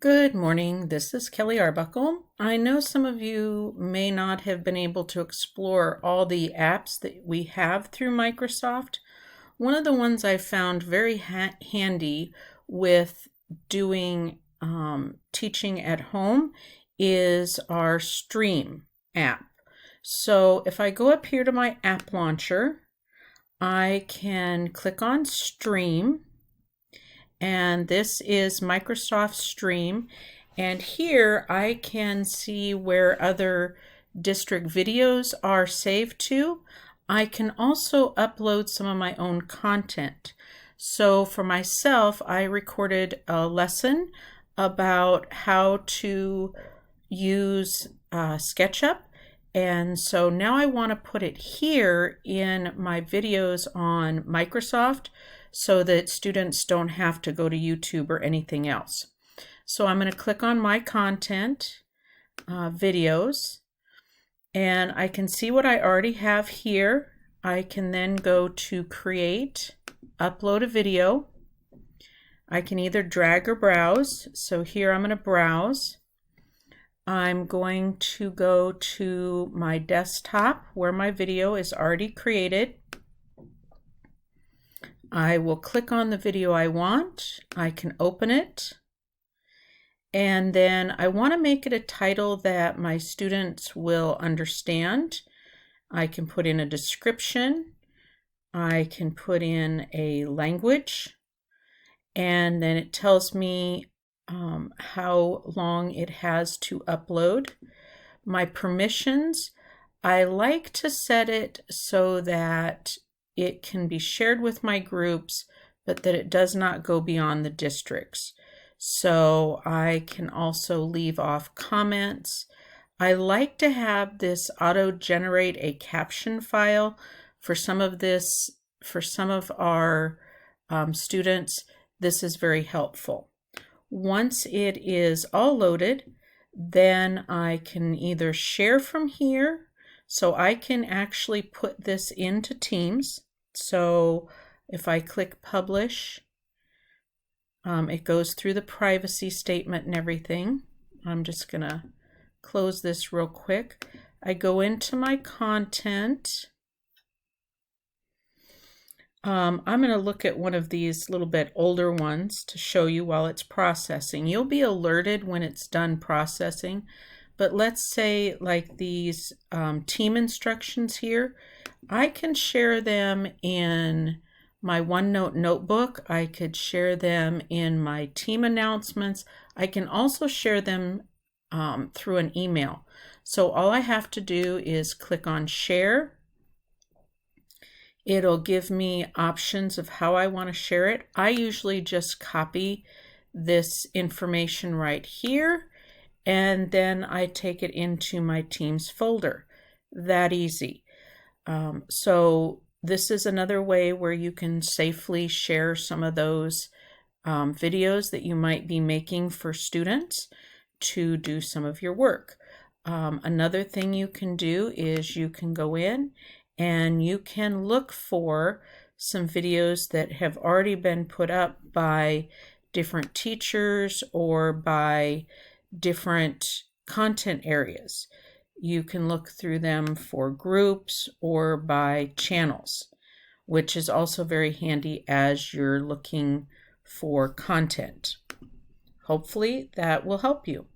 Good morning. This is Kelly Arbuckle. I know some of you may not have been able to explore all the apps that we have through Microsoft. One of the ones I found very handy with doing teaching at home is our Stream app. So if I go up here to my app launcher, I can click on Stream. And this is Microsoft Stream. And here I can see where other district videos are saved to. I can also upload some of my own content. So for myself, I recorded a lesson about how to use SketchUp. And so now I want to put it here in my videos on Microsoft so that students don't have to go to YouTube or anything else. So I'm going to click on My Content, Videos, and I can see what I already have here. I can then go to Create, Upload a Video. I can either drag or browse. So here I'm going to browse. I'm going to go to my desktop where my video is already created. I will click on the video I want. I can open it. And then I want to make it a title that my students will understand. I can put in a description. I can put in a language. And then it tells me how long it has to upload. My permissions, I like to set it so that it can be shared with my groups, but that it does not go beyond the districts. So I can also leave off comments. I like to have this auto-generate a caption file for some of this, for some of our students. This is very helpful. Once it is all loaded, then I can either share from here. So I can actually put this into Teams. So if I click Publish, it goes through the privacy statement and everything. I'm just going to close this real quick. I go into my content. I'm going to look at one of these little bit older ones to show you while it's processing. You'll be alerted when it's done processing. But let's say like these team instructions here, I can share them in my OneNote notebook. I could share them in my team announcements. I can also share them through an email. So all I have to do is click on Share. It'll give me options of how I want to share it. I usually just copy this information right here, and then I take it into my Teams folder. That easy. So this is another way where you can safely share some of those videos that you might be making for students to do some of your work. Another thing you can do is you can go in and you can look for some videos that have already been put up by different teachers or by different content areas. You can look through them for groups or by channels, which is also very handy as you're looking for content. Hopefully that will help you.